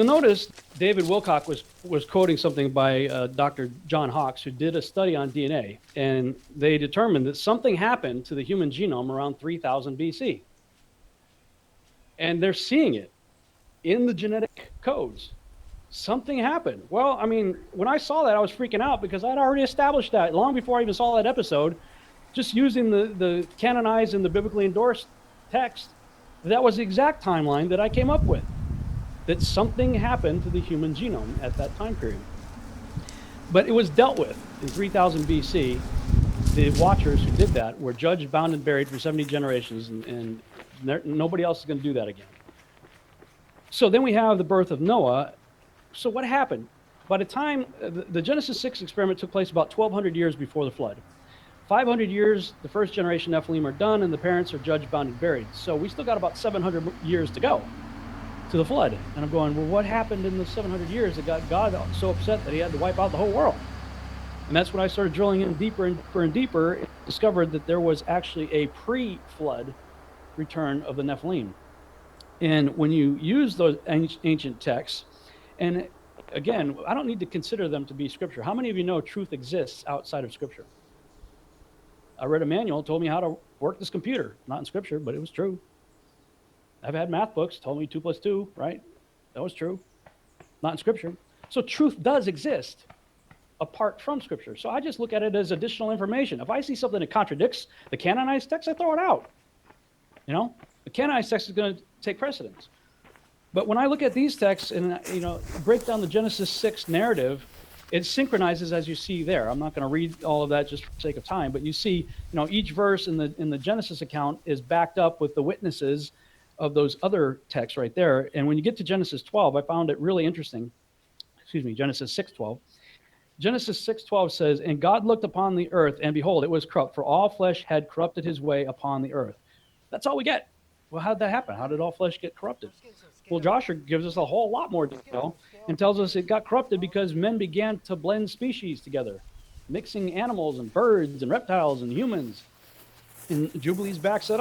notice David Wilcock was quoting something by Dr. John Hawks, who did a study on DNA, and they determined that something happened to the human genome around 3000 BC. And they're seeing it in the genetic codes. Something happened. Well, I mean, when I saw that, I was freaking out because I'd already established that long before I even saw that episode, just using the canonized and the biblically endorsed text. That was the exact timeline that I came up with, that something happened to the human genome at that time period. But it was dealt with in 3000 BC. The watchers who did that were judged, bound, and buried for 70 generations, and nobody else is going to do that again. So then we have the birth of Noah. So what happened? By the time the Genesis 6 experiment took place about 1,200 years before the flood. 500 years, the first generation Nephilim are done, and the parents are judged, bound, and buried. So we still got about 700 years to go to the flood. And I'm going, well, what happened in the 700 years that got God so upset that he had to wipe out the whole world? And that's when I started drilling in deeper and deeper and deeper, and discovered that there was actually a pre-flood return of the Nephilim. And when you use those ancient texts, and again, I don't need to consider them to be scripture. How many of you know truth exists outside of scripture? I read a manual, told me how to work this computer. Not in scripture, but it was true. I've had math books, told me 2 + 2, right? That was true. Not in scripture. So truth does exist apart from scripture. So I just look at it as additional information. If I see something that contradicts the canonized text, I throw it out. You know, the canonized text is going to take precedence. But when I look at these texts and, break down the Genesis 6 narrative, it synchronizes as you see there. I'm not going to read all of that just for the sake of time, but you see, each verse in the Genesis account is backed up with the witnesses of those other texts right there. And when you get to Genesis 12, I found it really interesting. Genesis 6:12. Genesis 6:12 says, "And God looked upon the earth, and behold, it was corrupt, for all flesh had corrupted his way upon the earth." That's all we get. Well, how did that happen? How did all flesh get corrupted? Well, Joshua gives us a whole lot more detail and tells us it got corrupted because men began to blend species together, mixing animals and birds and reptiles and humans. And Jubilees backs it up.